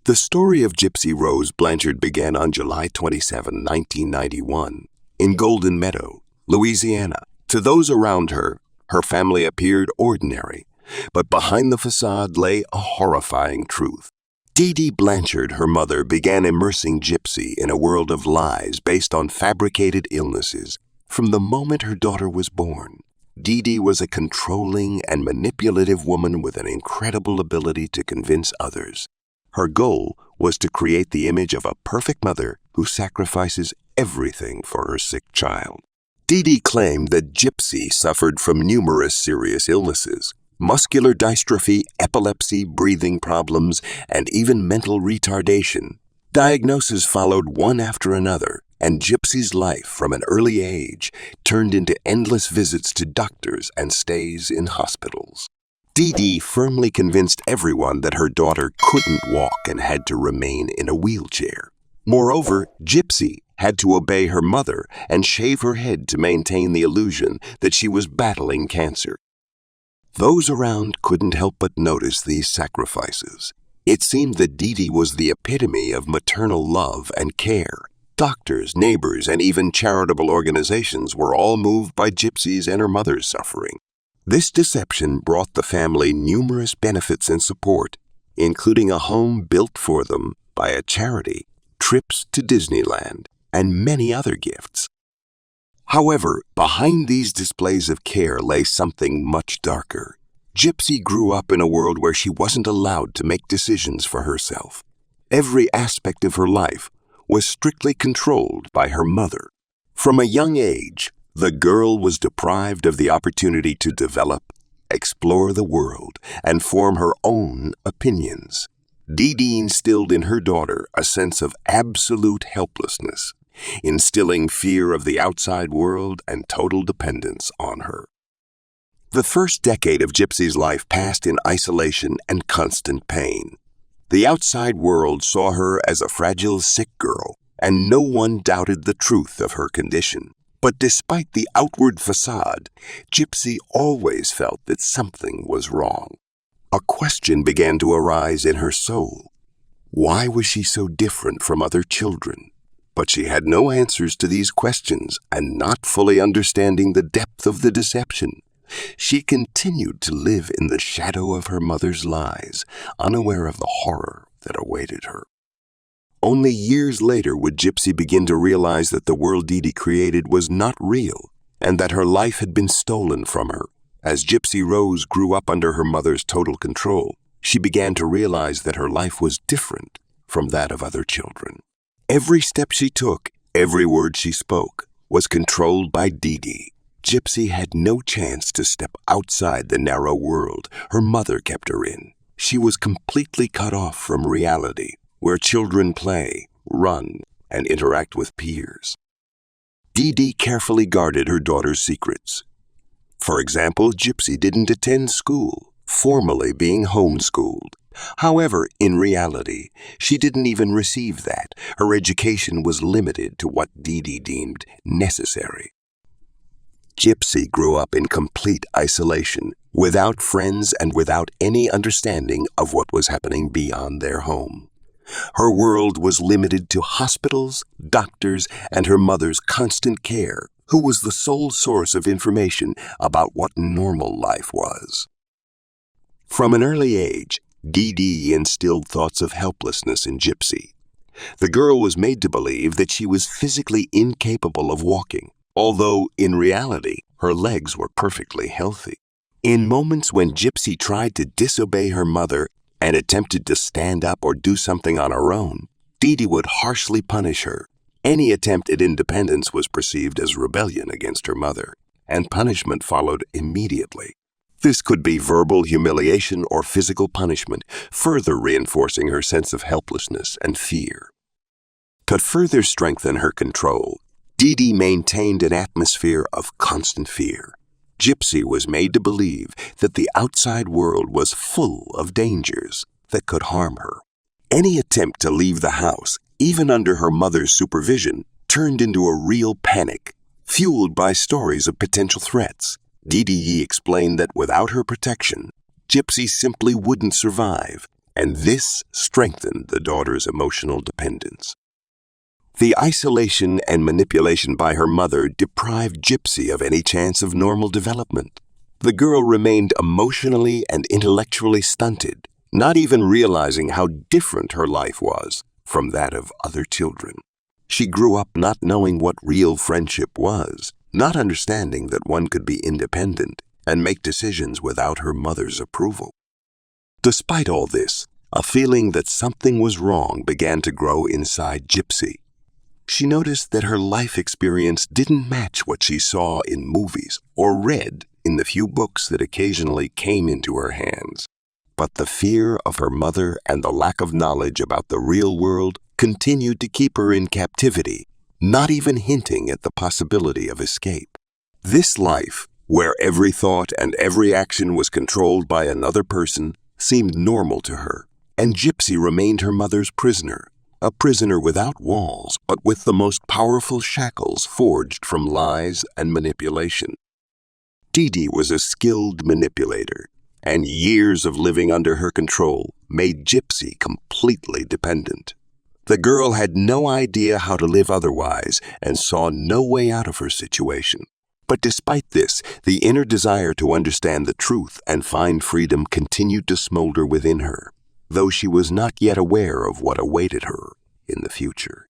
The story of Gypsy Rose Blanchard began on July 27, 1991, in Golden Meadow, Louisiana. To those around her, her family appeared ordinary, but behind the facade lay a horrifying truth. Dee Dee Blanchard, her mother, began immersing Gypsy in a world of lies based on fabricated illnesses from the moment her daughter was born. Dee Dee was a controlling and manipulative woman with an incredible ability to convince others. Her goal was to create the image of a perfect mother who sacrifices everything for her sick child. Dee Dee claimed that Gypsy suffered from numerous serious illnesses: muscular dystrophy, epilepsy, breathing problems, and even mental retardation. Diagnoses followed one after another, and Gypsy's life from an early age turned into endless visits to doctors and stays in hospitals. Dee Dee firmly convinced everyone that her daughter couldn't walk and had to remain in a wheelchair. Moreover, Gypsy had to obey her mother and shave her head to maintain the illusion that she was battling cancer. Those around couldn't help but notice these sacrifices. It seemed that Dee Dee was the epitome of maternal love and care. Doctors, neighbors, and even charitable organizations were all moved by Gypsy's and her mother's suffering. This deception brought the family numerous benefits and support, including a home built for them by a charity, trips to Disneyland, and many other gifts. However, behind these displays of care lay something much darker. Gypsy grew up in a world where she wasn't allowed to make decisions for herself. Every aspect of her life was strictly controlled by her mother. From a young age, the girl was deprived of the opportunity to develop, explore the world, and form her own opinions. Dee Dee instilled in her daughter a sense of absolute helplessness, instilling fear of the outside world and total dependence on her. The first decade of Gypsy's life passed in isolation and constant pain. The outside world saw her as a fragile, sick girl, and no one doubted the truth of her condition. But despite the outward facade, Gypsy always felt that something was wrong. A question began to arise in her soul. Why was she so different from other children? But she had no answers to these questions, and not fully understanding the depth of the deception, she continued to live in the shadow of her mother's lies, unaware of the horror that awaited her. Only years later would Gypsy begin to realize that the world Dee Dee created was not real, and that her life had been stolen from her. As Gypsy Rose grew up under her mother's total control, she began to realize that her life was different from that of other children. Every step she took, every word she spoke, was controlled by Dee Dee. Gypsy had no chance to step outside the narrow world her mother kept her in. She was completely cut off from reality, where children play, run, and interact with peers. Dee Dee carefully guarded her daughter's secrets. For example, Gypsy didn't attend school, formally being homeschooled. However, in reality, she didn't even receive that. Her education was limited to what Dee Dee deemed necessary. Gypsy grew up in complete isolation, without friends and without any understanding of what was happening beyond their home. Her world was limited to hospitals, doctors, and her mother's constant care, who was the sole source of information about what normal life was. From an early age, Dee Dee instilled thoughts of helplessness in Gypsy. The girl was made to believe that she was physically incapable of walking, although in reality, her legs were perfectly healthy. In moments when Gypsy tried to disobey her mother and attempted to stand up or do something on her own, Dee Dee would harshly punish her. Any attempt at independence was perceived as rebellion against her mother, and punishment followed immediately. This could be verbal humiliation or physical punishment, further reinforcing her sense of helplessness and fear. To further strengthen her control, Dee Dee maintained an atmosphere of constant fear. Gypsy was made to believe that the outside world was full of dangers that could harm her. Any attempt to leave the house, even under her mother's supervision, turned into a real panic, fueled by stories of potential threats. Dee Dee explained that without her protection, Gypsy simply wouldn't survive, and this strengthened the daughter's emotional dependence. The isolation and manipulation by her mother deprived Gypsy of any chance of normal development. The girl remained emotionally and intellectually stunted, not even realizing how different her life was from that of other children. She grew up not knowing what real friendship was, not understanding that one could be independent and make decisions without her mother's approval. Despite all this, a feeling that something was wrong began to grow inside Gypsy. She noticed that her life experience didn't match what she saw in movies or read in the few books that occasionally came into her hands. But the fear of her mother and the lack of knowledge about the real world continued to keep her in captivity, not even hinting at the possibility of escape. This life, where every thought and every action was controlled by another person, seemed normal to her, and Gypsy remained her mother's prisoner, a prisoner without walls, but with the most powerful shackles forged from lies and manipulation. Dee Dee was a skilled manipulator, and years of living under her control made Gypsy completely dependent. The girl had no idea how to live otherwise and saw no way out of her situation. But despite this, the inner desire to understand the truth and find freedom continued to smolder within her, though she was not yet aware of what awaited her in the future.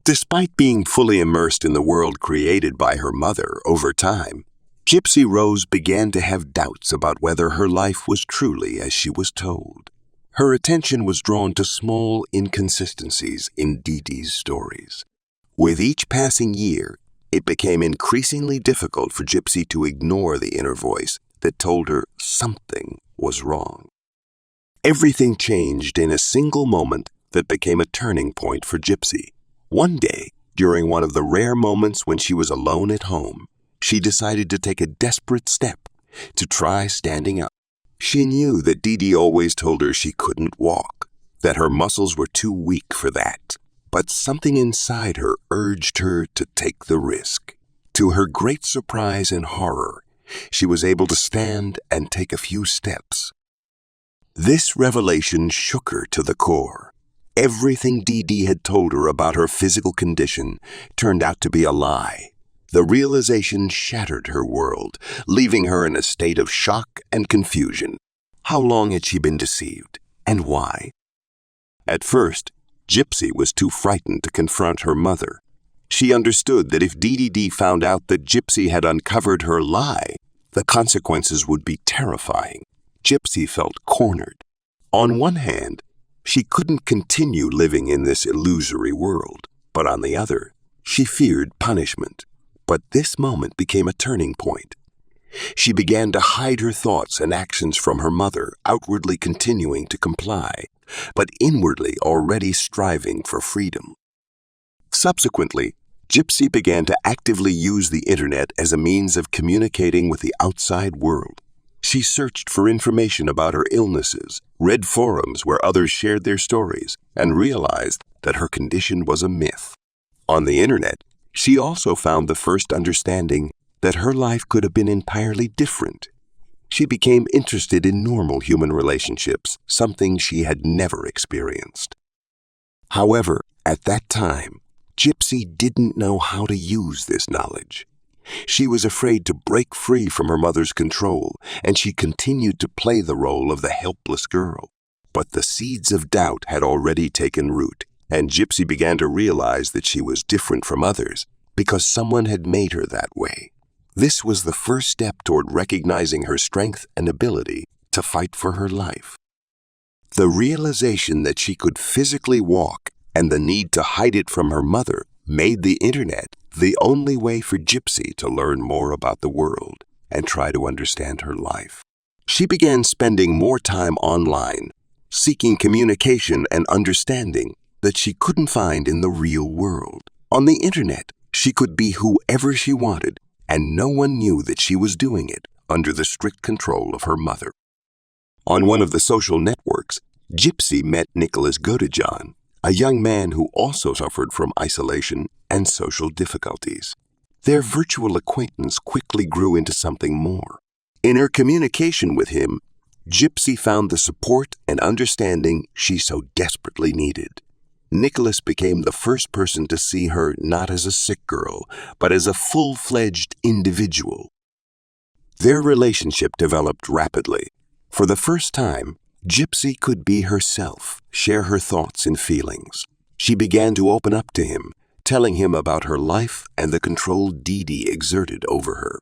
Despite being fully immersed in the world created by her mother over time, Gypsy Rose began to have doubts about whether her life was truly as she was told. Her attention was drawn to small inconsistencies in Dee Dee's stories. With each passing year, it became increasingly difficult for Gypsy to ignore the inner voice that told her something was wrong. Everything changed in a single moment that became a turning point for Gypsy. One day, during one of the rare moments when she was alone at home, she decided to take a desperate step to try standing up. She knew that Dee Dee always told her she couldn't walk, that her muscles were too weak for that. But something inside her urged her to take the risk. To her great surprise and horror, she was able to stand and take a few steps. This revelation shook her to the core. Everything Dee Dee had told her about her physical condition turned out to be a lie. The realization shattered her world, leaving her in a state of shock and confusion. How long had she been deceived, and why? At first, Gypsy was too frightened to confront her mother. She understood that if Dee Dee found out that Gypsy had uncovered her lie, the consequences would be terrifying. Gypsy felt cornered. On one hand, she couldn't continue living in this illusory world, but on the other, she feared punishment. But this moment became a turning point. She began to hide her thoughts and actions from her mother, outwardly continuing to comply, but inwardly already striving for freedom. Subsequently, Gypsy began to actively use the internet as a means of communicating with the outside world. She searched for information about her illnesses, read forums where others shared their stories, and realized that her condition was a myth. On the internet, she also found the first understanding that her life could have been entirely different. She became interested in normal human relationships, something she had never experienced. However, at that time, Gypsy didn't know how to use this knowledge. She was afraid to break free from her mother's control, and she continued to play the role of the helpless girl. But the seeds of doubt had already taken root, and Gypsy began to realize that she was different from others because someone had made her that way. This was the first step toward recognizing her strength and ability to fight for her life. The realization that she could physically walk and the need to hide it from her mother made the internet the only way for Gypsy to learn more about the world and try to understand her life. She began spending more time online, seeking communication and understanding that she couldn't find in the real world. On the internet, she could be whoever she wanted, and no one knew that she was doing it under the strict control of her mother. On one of the social networks, Gypsy met Nicholas Godejohn, a young man who also suffered from isolation and social difficulties. Their virtual acquaintance quickly grew into something more. In her communication with him, Gypsy found the support and understanding she so desperately needed. Nicholas became the first person to see her not as a sick girl, but as a full-fledged individual. Their relationship developed rapidly. For the first time, Gypsy could be herself, share her thoughts and feelings. She began to open up to him, telling him about her life and the control Dee Dee exerted over her.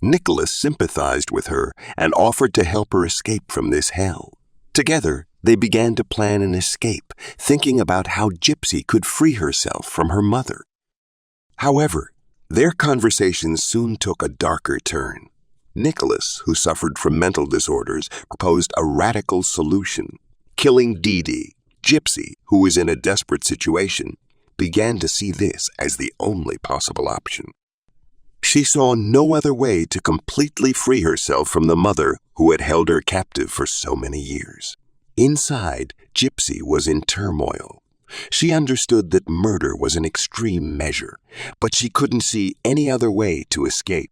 Nicholas sympathized with her and offered to help her escape from this hell. Together, they began to plan an escape, thinking about how Gypsy could free herself from her mother. However, their conversations soon took a darker turn. Nicholas, who suffered from mental disorders, proposed a radical solution. Killing Dee Dee, Gypsy, who was in a desperate situation, began to see this as the only possible option. She saw no other way to completely free herself from the mother who had held her captive for so many years. Inside, Gypsy was in turmoil. She understood that murder was an extreme measure, but she couldn't see any other way to escape.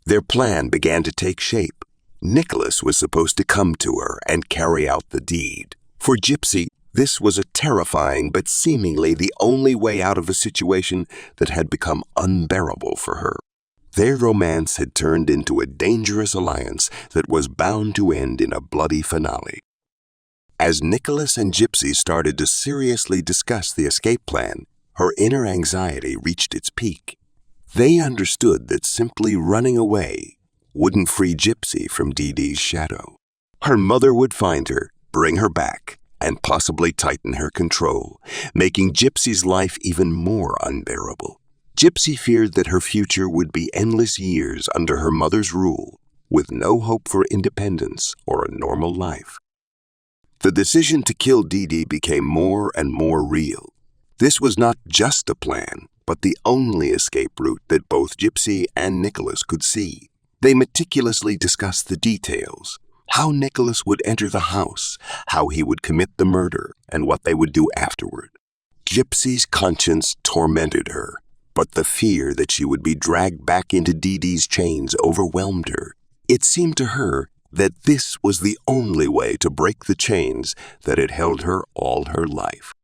Their plan began to take shape. Nicholas was supposed to come to her and carry out the deed. For Gypsy, this was a terrifying but seemingly the only way out of a situation that had become unbearable for her. Their romance had turned into a dangerous alliance that was bound to end in a bloody finale. As Nicholas and Gypsy started to seriously discuss the escape plan, her inner anxiety reached its peak. They understood that simply running away wouldn't free Gypsy from Dee Dee's shadow. Her mother would find her, bring her back, and possibly tighten her control, making Gypsy's life even more unbearable. Gypsy feared that her future would be endless years under her mother's rule, with no hope for independence or a normal life. The decision to kill Dee Dee became more and more real. This was not just a plan, but the only escape route that both Gypsy and Nicholas could see. They meticulously discussed the details: how Nicholas would enter the house, how he would commit the murder, and what they would do afterward. Gypsy's conscience tormented her, but the fear that she would be dragged back into Dee Dee's chains overwhelmed her. It seemed to her that this was the only way to break the chains that had held her all her life.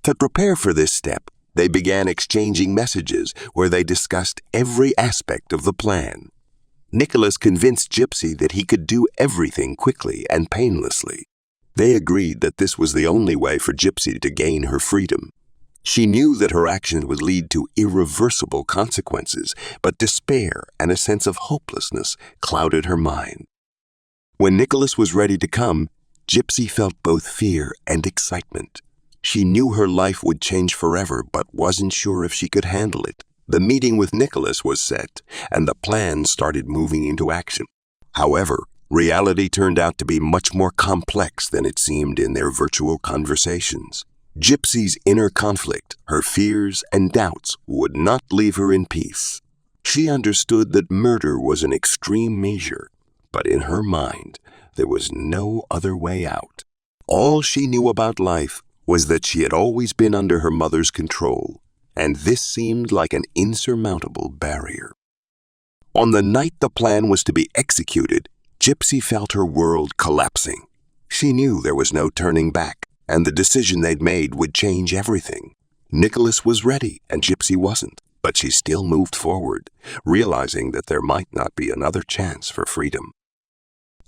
To prepare for this step, they began exchanging messages where they discussed every aspect of the plan. Nicholas convinced Gypsy that he could do everything quickly and painlessly. They agreed that this was the only way for Gypsy to gain her freedom. She knew that her action would lead to irreversible consequences, but despair and a sense of hopelessness clouded her mind. When Nicholas was ready to come, Gypsy felt both fear and excitement. She knew her life would change forever, but wasn't sure if she could handle it. The meeting with Nicholas was set, and the plan started moving into action. However, reality turned out to be much more complex than it seemed in their virtual conversations. Gypsy's inner conflict, her fears and doubts, would not leave her in peace. She understood that murder was an extreme measure, but in her mind, there was no other way out. All she knew about life was that she had always been under her mother's control, and this seemed like an insurmountable barrier. On the night the plan was to be executed, Gypsy felt her world collapsing. She knew there was no turning back, and the decision they'd made would change everything. Nicholas was ready, and Gypsy wasn't, but she still moved forward, realizing that there might not be another chance for freedom.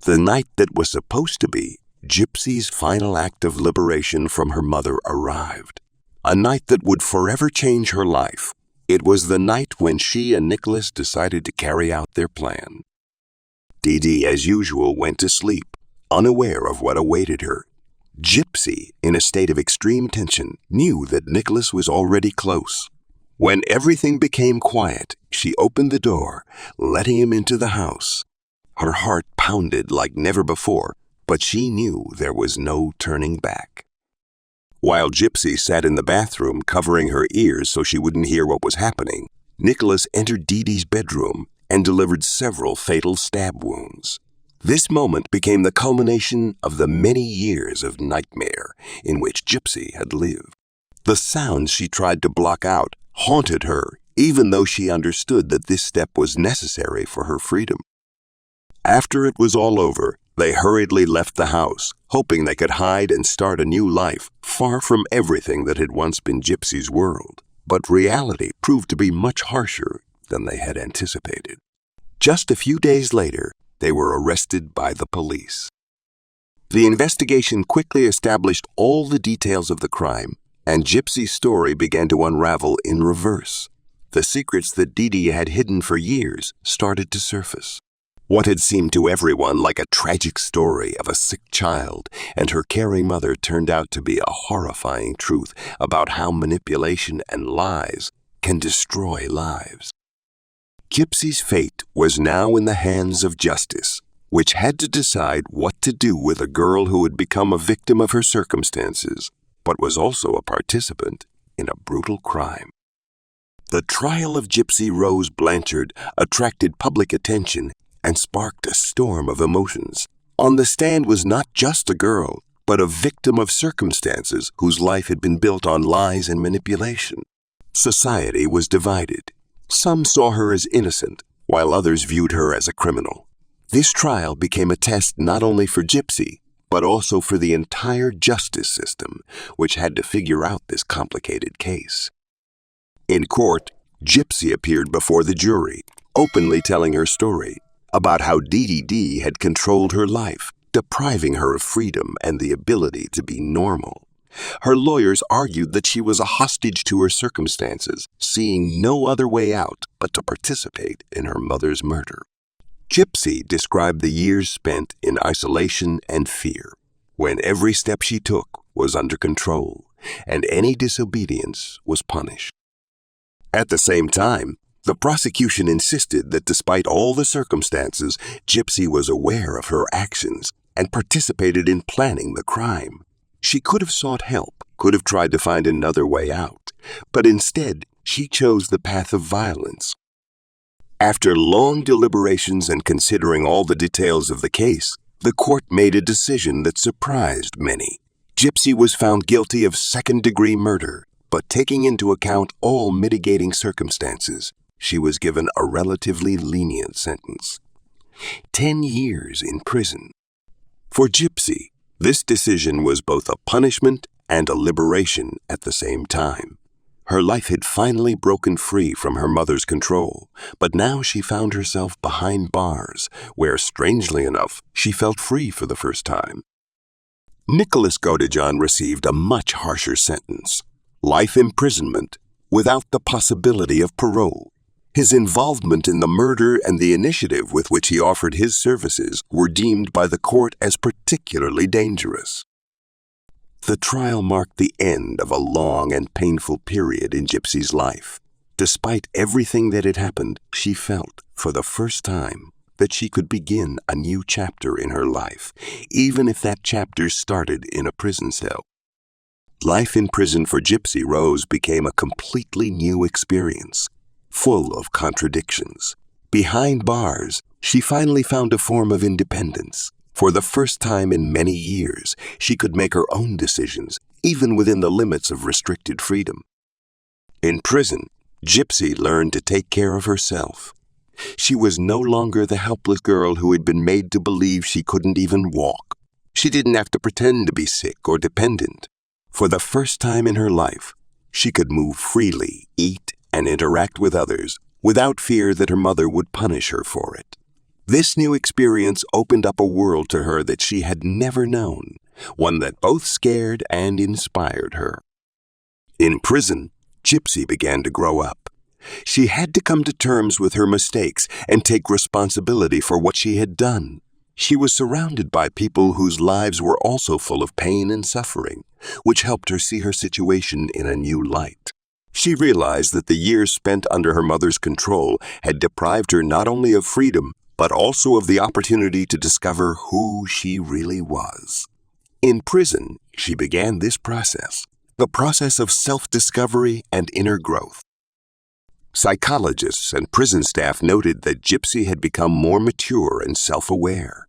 The night that was supposed to be Gypsy's final act of liberation from her mother arrived. A night that would forever change her life. It was the night when she and Nicholas decided to carry out their plan. Dee Dee, as usual, went to sleep, unaware of what awaited her. Gypsy, in a state of extreme tension, knew that Nicholas was already close. When everything became quiet, she opened the door, letting him into the house. Her heart pounded like never before, but she knew there was no turning back. While Gypsy sat in the bathroom covering her ears so she wouldn't hear what was happening, Nicholas entered Dee Dee's bedroom and delivered several fatal stab wounds. This moment became the culmination of the many years of nightmare in which Gypsy had lived. The sounds she tried to block out haunted her, even though she understood that this step was necessary for her freedom. After it was all over, They hurriedly left the house, hoping they could hide and start a new life far from everything that had once been Gypsy's world. But reality proved to be much harsher than they had anticipated. Just a few days later, they were arrested by the police. The investigation quickly established all the details of the crime, and Gypsy's story began to unravel in reverse. The secrets that Dee Dee had hidden for years started to surface. What had seemed to everyone like a tragic story of a sick child and her caring mother turned out to be a horrifying truth about how manipulation and lies can destroy lives. Gypsy's fate was now in the hands of justice, which had to decide what to do with a girl who had become a victim of her circumstances, but was also a participant in a brutal crime. The trial of Gypsy Rose Blanchard attracted public attention and sparked a storm of emotions. On the stand was not just a girl, but a victim of circumstances whose life had been built on lies and manipulation. Society was divided. Some saw her as innocent, while others viewed her as a criminal. This trial became a test not only for Gypsy, but also for the entire justice system, which had to figure out this complicated case. In court, Gypsy appeared before the jury, openly telling her story about how Dee Dee had controlled her life, depriving her of freedom and the ability to be normal. Her lawyers argued that she was a hostage to her circumstances, seeing no other way out but to participate in her mother's murder. Gypsy described the years spent in isolation and fear, when every step she took was under control, and any disobedience was punished. At the same time, the prosecution insisted that despite all the circumstances, Gypsy was aware of her actions and participated in planning the crime. She could have sought help, could have tried to find another way out, but instead she chose the path of violence. After long deliberations and considering all the details of the case, the court made a decision that surprised many. Gypsy was found guilty of second-degree murder, but taking into account all mitigating circumstances, she was given a relatively lenient sentence. 10 years in prison. For Gypsy, this decision was both a punishment and a liberation at the same time. Her life had finally broken free from her mother's control, but now she found herself behind bars, where, strangely enough, she felt free for the first time. Nicholas Godejohn received a much harsher sentence: life imprisonment without the possibility of parole. His involvement in the murder and the initiative with which he offered his services were deemed by the court as particularly dangerous. The trial marked the end of a long and painful period in Gypsy's life. Despite everything that had happened, she felt, for the first time, that she could begin a new chapter in her life, even if that chapter started in a prison cell. Life in prison for Gypsy Rose became a completely new experience, full of contradictions. Behind bars, she finally found a form of independence. For the first time in many years, she could make her own decisions, even within the limits of restricted freedom. In prison, Gypsy learned to take care of herself. She was no longer the helpless girl who had been made to believe she couldn't even walk. She didn't have to pretend to be sick or dependent. For the first time in her life, she could move freely, eat, and interact with others without fear that her mother would punish her for it. This new experience opened up a world to her that she had never known, one that both scared and inspired her. In prison, Gypsy began to grow up. She had to come to terms with her mistakes and take responsibility for what she had done. She was surrounded by people whose lives were also full of pain and suffering, which helped her see her situation in a new light. She realized that the years spent under her mother's control had deprived her not only of freedom, but also of the opportunity to discover who she really was. In prison, she began this process, the process of self-discovery and inner growth. Psychologists and prison staff noted that Gypsy had become more mature and self-aware.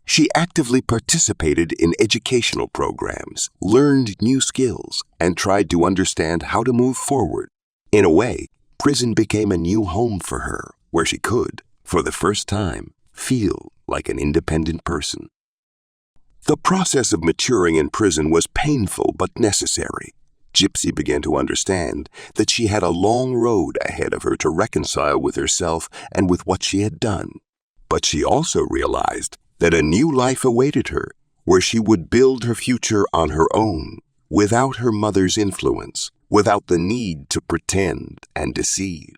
She actively participated in educational programs, learned new skills, and tried to understand how to move forward. In a way, prison became a new home for her, where she could, for the first time, feel like an independent person. The process of maturing in prison was painful but necessary. Gypsy began to understand that she had a long road ahead of her to reconcile with herself and with what she had done. But she also realized that a new life awaited her, where she would build her future on her own, without her mother's influence, without the need to pretend and deceive.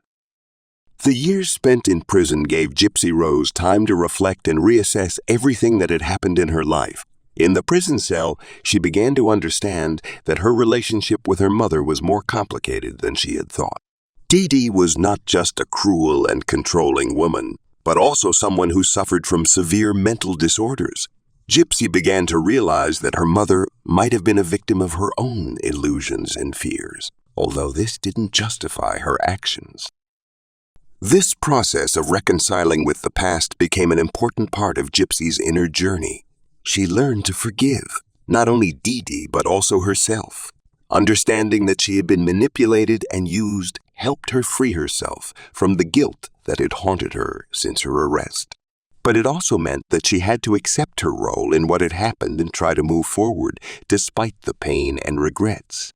The years spent in prison gave Gypsy Rose time to reflect and reassess everything that had happened in her life. In the prison cell, she began to understand that her relationship with her mother was more complicated than she had thought. Dee Dee was not just a cruel and controlling woman, but also someone who suffered from severe mental disorders. Gypsy began to realize that her mother might have been a victim of her own illusions and fears, although this didn't justify her actions. This process of reconciling with the past became an important part of Gypsy's inner journey. She learned to forgive, not only Dee Dee, but also herself. Understanding that she had been manipulated and used helped her free herself from the guilt that had haunted her since her arrest. But it also meant that she had to accept her role in what had happened and try to move forward despite the pain and regrets.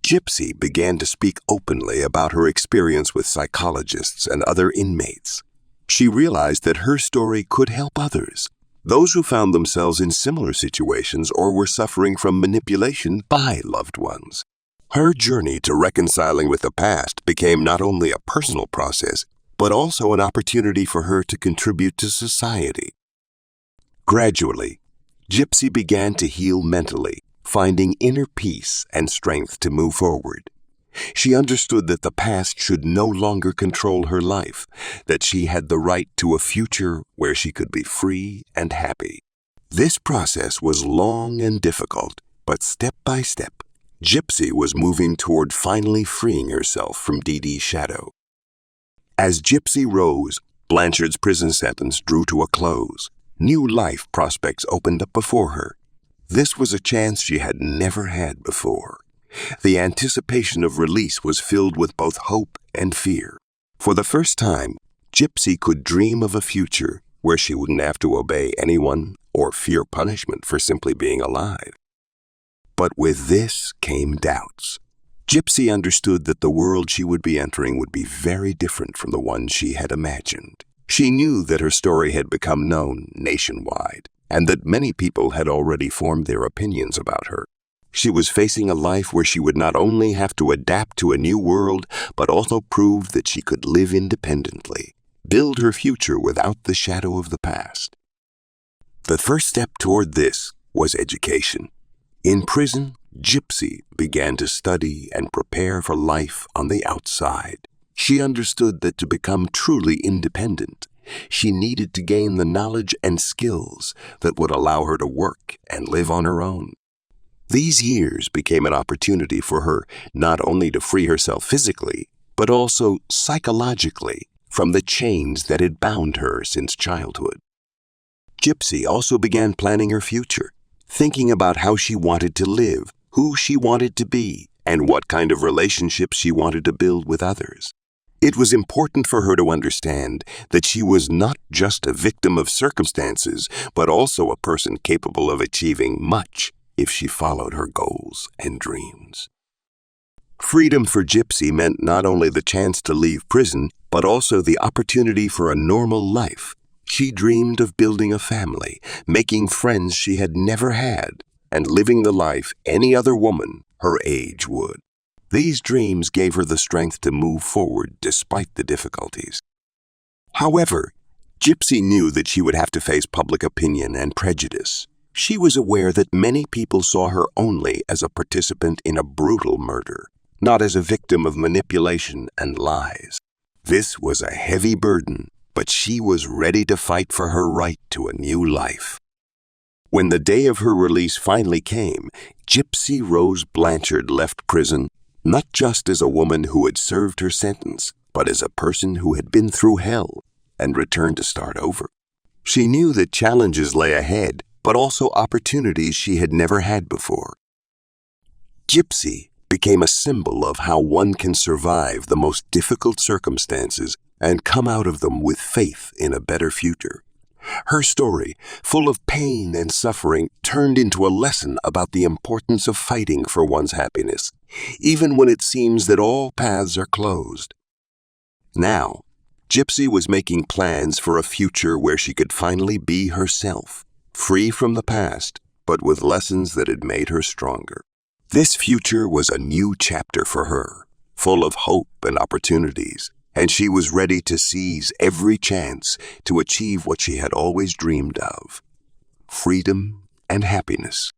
Gypsy began to speak openly about her experience with psychologists and other inmates. She realized that her story could help others, those who found themselves in similar situations or were suffering from manipulation by loved ones. Her journey to reconciling with the past became not only a personal process, but also an opportunity for her to contribute to society. Gradually, Gypsy began to heal mentally, finding inner peace and strength to move forward. She understood that the past should no longer control her life, that she had the right to a future where she could be free and happy. This process was long and difficult, but step by step, Gypsy was moving toward finally freeing herself from Dee Dee's shadow. As Gypsy Rose Blanchard's prison sentence drew to a close, new life prospects opened up before her. This was a chance she had never had before. The anticipation of release was filled with both hope and fear. For the first time, Gypsy could dream of a future where she wouldn't have to obey anyone or fear punishment for simply being alive. But with this came doubts. Gypsy understood that the world she would be entering would be very different from the one she had imagined. She knew that her story had become known nationwide, and that many people had already formed their opinions about her. She was facing a life where she would not only have to adapt to a new world, but also prove that she could live independently, build her future without the shadow of the past. The first step toward this was education. In prison, Gypsy began to study and prepare for life on the outside. She understood that to become truly independent, she needed to gain the knowledge and skills that would allow her to work and live on her own. These years became an opportunity for her not only to free herself physically, but also psychologically from the chains that had bound her since childhood. Gypsy also began planning her future, thinking about how she wanted to live, who she wanted to be, and what kind of relationships she wanted to build with others. It was important for her to understand that she was not just a victim of circumstances, but also a person capable of achieving much if she followed her goals and dreams. Freedom for Gypsy meant not only the chance to leave prison, but also the opportunity for a normal life. She dreamed of building a family, making friends she had never had, and living the life any other woman her age would. These dreams gave her the strength to move forward despite the difficulties. However, Gypsy knew that she would have to face public opinion and prejudice. She was aware that many people saw her only as a participant in a brutal murder, not as a victim of manipulation and lies. This was a heavy burden, but she was ready to fight for her right to a new life. When the day of her release finally came, Gypsy Rose Blanchard left prison not just as a woman who had served her sentence, but as a person who had been through hell and returned to start over. She knew that challenges lay ahead, but also opportunities she had never had before. Gypsy became a symbol of how one can survive the most difficult circumstances and come out of them with faith in a better future. Her story, full of pain and suffering, turned into a lesson about the importance of fighting for one's happiness, even when it seems that all paths are closed. Now, Gypsy was making plans for a future where she could finally be herself, free from the past, but with lessons that had made her stronger. This future was a new chapter for her, full of hope and opportunities, and she was ready to seize every chance to achieve what she had always dreamed of: freedom and happiness.